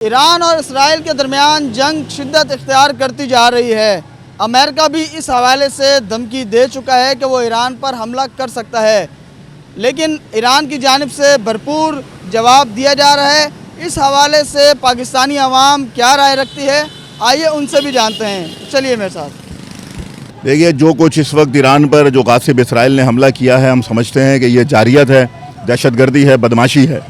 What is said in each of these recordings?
ایران اور اسرائیل کے درمیان جنگ شدت اختیار کرتی جا رہی ہے۔ امریکہ بھی اس حوالے سے دھمکی دے چکا ہے کہ وہ ایران پر حملہ کر سکتا ہے، لیکن ایران کی جانب سے بھرپور جواب دیا جا رہا ہے۔ اس حوالے سے پاکستانی عوام کیا رائے رکھتی ہے، آئیے ان سے بھی جانتے ہیں۔ چلیے میرے ساتھ۔ دیکھیے، جو کچھ اس وقت ایران پر جو غاصب اسرائیل نے حملہ کیا ہے، ہم سمجھتے ہیں کہ یہ جارحیت ہے، دہشت گردی ہے، بدماشی ہے۔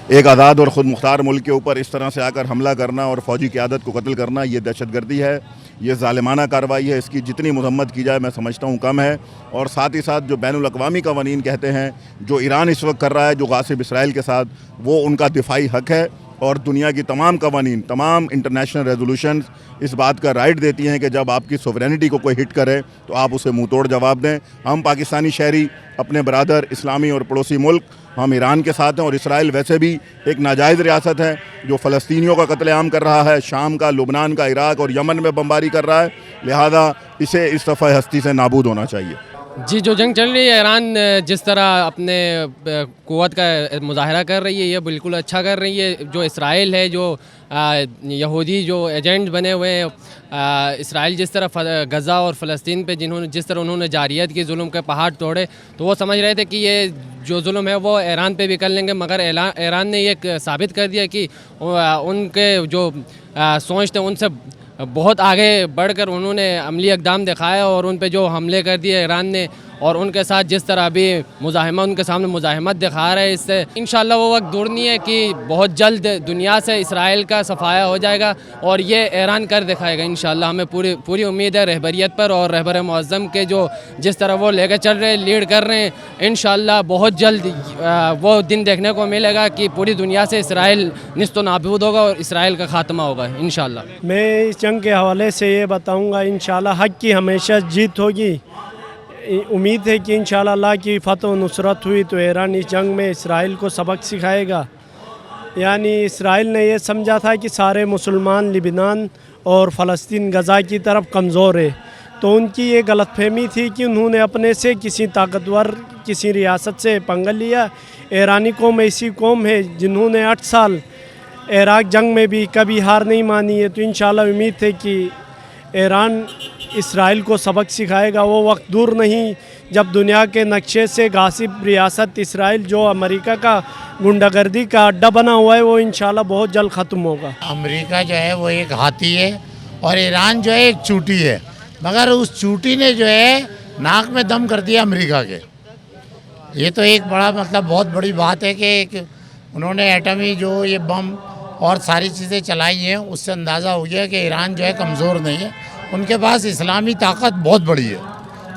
ایک آزاد اور خود مختار ملک کے اوپر اس طرح سے آ کر حملہ کرنا اور فوجی قیادت کو قتل کرنا، یہ دہشت گردی ہے، یہ ظالمانہ کارروائی ہے۔ اس کی جتنی مذمت کی جائے میں سمجھتا ہوں کم ہے، اور ساتھ ہی ساتھ جو بین الاقوامی قوانین کہتے ہیں جو ایران اس وقت کر رہا ہے جو غاصب اسرائیل کے ساتھ، وہ ان کا دفاعی حق ہے، اور دنیا کی تمام قوانین، تمام انٹرنیشنل ریزولوشنز اس بات کا رائٹ دیتی ہیں کہ جب آپ کی سوورینٹی کو کوئی ہٹ کرے تو آپ اسے منہ توڑ جواب دیں۔ ہم پاکستانی شہری اپنے برادر اسلامی اور پڑوسی ملک ہم ایران کے ساتھ ہیں، اور اسرائیل ویسے بھی ایک ناجائز ریاست ہے جو فلسطینیوں کا قتل عام کر رہا ہے، شام کا، لبنان کا، عراق اور یمن میں بمباری کر رہا ہے، لہذا اسے اس صفحہ ہستی سے نابود ہونا چاہیے۔ جی، جو جنگ چل رہی ہے، ایران جس طرح اپنے قوت کا مظاہرہ کر رہی ہے، یہ بالکل اچھا کر رہی ہے۔ جو اسرائیل ہے، جو یہودی جو ایجنٹ بنے ہوئے ہیں، اسرائیل جس طرح غزہ اور فلسطین پہ جس طرح انہوں نے جارحیت کی، ظلم کے پہاڑ توڑے، تو وہ سمجھ رہے تھے کہ یہ جو ظلم ہے وہ ایران پہ بھی کر لیں گے، مگر ایران نے یہ ثابت کر دیا کہ ان کے جو سوچ تھے ان سے بہت آگے بڑھ کر انہوں نے عملی اقدام دکھایا، اور ان پہ جو حملے کر دیے ایران نے، اور ان کے ساتھ جس طرح ابھی ان کے سامنے مزاحمت دکھا رہے ہیں، اس سے انشاءاللہ وہ وقت دور نہیں ہے کہ بہت جلد دنیا سے اسرائیل کا صفایا ہو جائے گا، اور یہ ایران کر دکھائے گا انشاءاللہ۔ ہمیں پوری امید ہے رہبریت پر اور رہبر معظم کے جو جس طرح وہ لے کے چل رہے ہیں، لیڈ کر رہے ہیں، انشاءاللہ بہت جلد وہ دن دیکھنے کو ملے گا کہ پوری دنیا سے اسرائیل نیست و نابود ہوگا اور اسرائیل کا خاتمہ ہوگا انشاءاللہ۔ میں اس جنگ کے حوالے سے یہ بتاؤں گا، انشاءاللہ حق کی ہمیشہ جیت ہوگی۔ امید ہے کہ انشاءاللہ اللہ کی فتح و نصرت ہوئی تو ایران اس جنگ میں اسرائیل کو سبق سکھائے گا۔ یعنی اسرائیل نے یہ سمجھا تھا کہ سارے مسلمان لبنان اور فلسطین غزہ کی طرف کمزور ہے، تو ان کی یہ غلط فہمی تھی کہ انہوں نے اپنے سے کسی طاقتور کسی ریاست سے پنگا لیا۔ ایرانی قوم ایسی قوم ہے جنہوں نے 8 سال عراق جنگ میں بھی کبھی ہار نہیں مانی ہے، تو انشاءاللہ امید ہے کہ ایران اسرائیل کو سبق سکھائے گا۔ وہ وقت دور نہیں جب دنیا کے نقشے سے غاصب ریاست اسرائیل جو امریکہ کا گنڈہ گردی کا اڈا بنا ہوا ہے، وہ انشاءاللہ بہت جلد ختم ہوگا۔ امریکہ جو ہے وہ ایک ہاتھی ہے اور ایران جو ہے ایک چوٹی ہے، مگر اس چوٹی نے جو ہے ناک میں دم کر دیا امریکہ کے۔ یہ تو ایک بڑا بہت بڑی بات ہے کہ انہوں نے ایٹمی جو یہ بم اور ساری چیزیں چلائی ہیں، اس سے اندازہ ہو گیا کہ ایران جو ہے کمزور نہیں ہے، ان کے پاس اسلامی طاقت بہت بڑی ہے،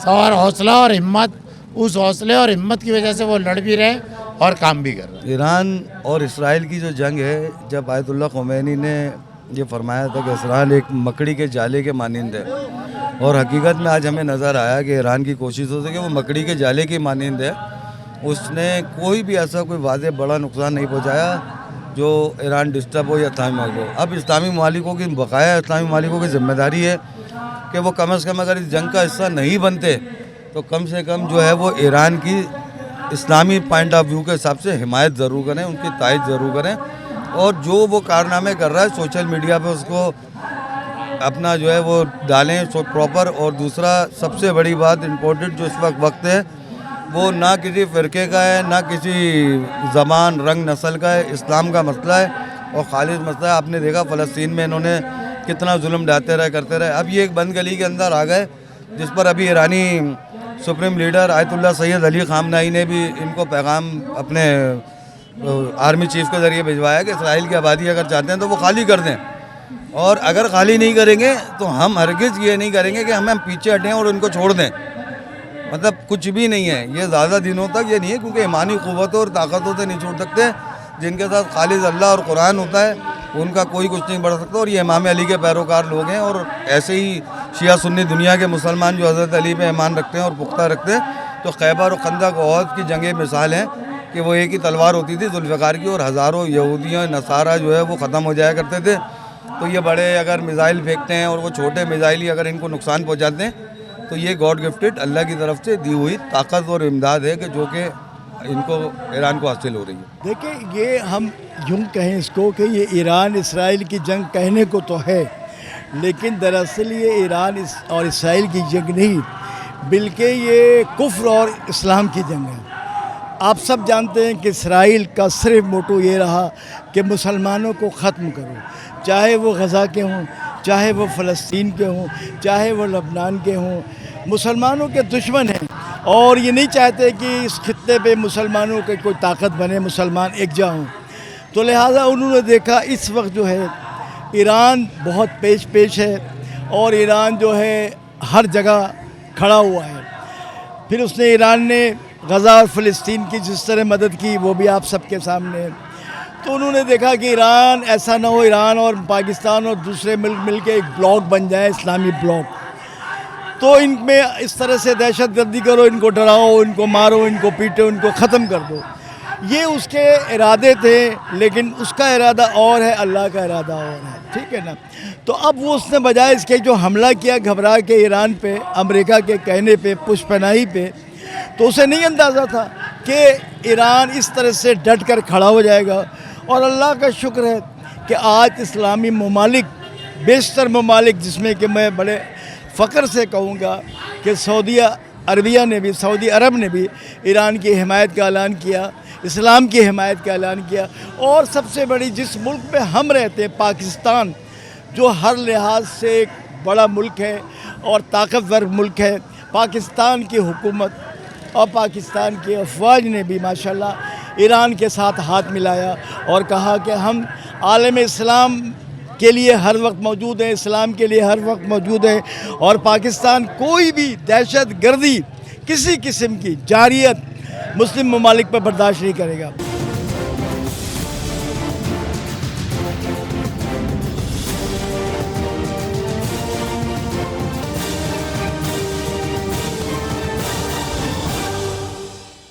اور حوصلہ اور ہمت، اس حوصلے اور ہمت کی وجہ سے وہ لڑ بھی رہے اور کام بھی کر رہے ہیں۔ ایران اور اسرائیل کی جو جنگ ہے، جب آیت اللہ خمینی نے یہ فرمایا تھا کہ اسرائیل ایک مکڑی کے جالے کے مانند ہے، اور حقیقت میں آج ہمیں نظر آیا کہ ایران کی کوشش ہو سکے وہ مکڑی کے جالے کے مانند ہے۔ اس نے کوئی بھی ایسا کوئی واضح بڑا نقصان نہیں پہنچایا جو ایران ڈسٹرب ہو یا اسلامی ممالک ہو۔ اب اسلامی ممالکوں کی بقایا اسلامی ممالکوں کی ذمہ داری ہے کہ وہ کم از کم اگر اس جنگ کا حصہ نہیں بنتے تو کم سے کم جو ہے وہ ایران کی اسلامی پوائنٹ آف ویو کے حساب سے حمایت ضرور کریں، ان کی تائید ضرور کریں، اور جو وہ کارنامے کر رہا ہے سوشل میڈیا پہ اس کو اپنا جو ہے وہ ڈالیں پراپر۔ اور دوسرا سب سے بڑی بات امپورٹنٹ جو اس وقت ہے، وہ نہ کسی فرقے کا ہے، نہ کسی زبان، رنگ، نسل کا ہے، اسلام کا مسئلہ ہے اور خالص مسئلہ ہے۔ آپ نے دیکھا فلسطین میں انہوں نے کتنا ظلم ڈھاتے رہے، کرتے رہے۔ اب یہ ایک بند گلی کے اندر آ گئے، جس پر ابھی ایرانی سپریم لیڈر آیت اللہ سید علی خامنائی نے بھی ان کو پیغام اپنے آرمی چیف کے ذریعے بھجوایا کہ اسرائیل کی آبادی اگر چاہتے ہیں تو وہ خالی کر دیں، اور اگر خالی نہیں کریں گے تو ہم ہرگز یہ نہیں کریں گے کہ ہم پیچھے ہٹیں اور ان کو چھوڑ دیں۔ کچھ بھی نہیں ہے، یہ زیادہ دنوں تک یہ نہیں ہے، کیونکہ ایمانی قوتوں اور طاقتوں سے نہیں چھوڑ سکتے۔ جن کے ساتھ خالص اللہ اور قرآن ہوتا ہے ان کا کوئی کچھ نہیں بڑھ سکتا، اور یہ امام علی کے پیروکار لوگ ہیں، اور ایسے ہی شیعہ سنی دنیا کے مسلمان جو حضرت علی پہ ایمان رکھتے ہیں اور پختہ رکھتے ہیں۔ تو خیبر اور خندق و احد کی جنگیں مثال ہیں کہ وہ ایک ہی تلوار ہوتی تھی ذوالفقار کی، اور ہزاروں یہودیاں نصارہ جو ہے وہ ختم ہو جایا کرتے تھے۔ تو یہ بڑے اگر میزائل پھینکتے ہیں اور وہ چھوٹے میزائل ہی اگر ان کو نقصان پہنچاتے ہیں، تو یہ گاڈ گفٹڈ اللہ کی طرف سے دی ہوئی طاقت اور امداد ہے کہ جو کہ ان کو ایران کو حاصل ہو رہی ہے. دیکھیں یہ ہم یوں کہیں اس کو کہ یہ ایران اسرائیل کی جنگ کہنے کو تو ہے، لیکن دراصل یہ ایران اور اسرائیل کی جنگ نہیں بلکہ یہ کفر اور اسلام کی جنگ ہے. آپ سب جانتے ہیں کہ اسرائیل کا صرف موٹو یہ رہا کہ مسلمانوں کو ختم کرو، چاہے وہ غزہ کے ہوں، چاہے وہ فلسطین کے ہوں، چاہے وہ لبنان کے ہوں. مسلمانوں کے دشمن ہیں اور یہ نہیں چاہتے کہ اس خطے پہ مسلمانوں کی کوئی طاقت بنے، مسلمان ایکجا ہوں. تو لہٰذا انہوں نے دیکھا اس وقت جو ہے ایران بہت پیش ہے اور ایران جو ہے ہر جگہ کھڑا ہوا ہے. پھر اس نے ایران نے غزہ اور فلسطین کی جس طرح مدد کی وہ بھی آپ سب کے سامنے ہے. تو انہوں نے دیکھا کہ ایران ایسا نہ ہو ایران اور پاکستان اور دوسرے ملک مل کے ایک بلاک بن جائے، اسلامی بلاک. تو ان میں اس طرح سے دہشت گردی کرو، ان کو ڈراؤ، ان کو مارو، ان کو پیٹو، ان کو ختم کر دو. یہ اس کے ارادے تھے، لیکن اس کا ارادہ اور ہے، اللہ کا ارادہ اور ہے. ٹھیک ہے نا. تو اب وہ اس نے بجائے اس کے جو حملہ کیا گھبرا کے ایران پہ، امریکہ کے کہنے پہ، پشت پناہی پہ، تو اسے نہیں اندازہ تھا کہ ایران اس طرح سے ڈٹ کر کھڑا ہو جائے گا. اور اللہ کا شکر ہے کہ آج اسلامی ممالک، بیشتر ممالک، جس میں کہ میں بڑے فخر سے کہوں گا کہ سعودی عرب نے بھی ایران کی حمایت کا اعلان کیا، اسلام کی حمایت کا اعلان کیا. اور سب سے بڑی جس ملک میں ہم رہتے ہیں پاکستان، جو ہر لحاظ سے ایک بڑا ملک ہے اور طاقتور ملک ہے، پاکستان کی حکومت اور پاکستان کی افواج نے بھی ماشاءاللہ ایران کے ساتھ ہاتھ ملایا اور کہا کہ ہم عالم اسلام کے لیے ہر وقت موجود ہیں، اسلام کے لیے ہر وقت موجود ہیں، اور پاکستان کوئی بھی دہشت گردی کسی قسم کی جارحیت مسلم ممالک پر برداشت نہیں کرے گا.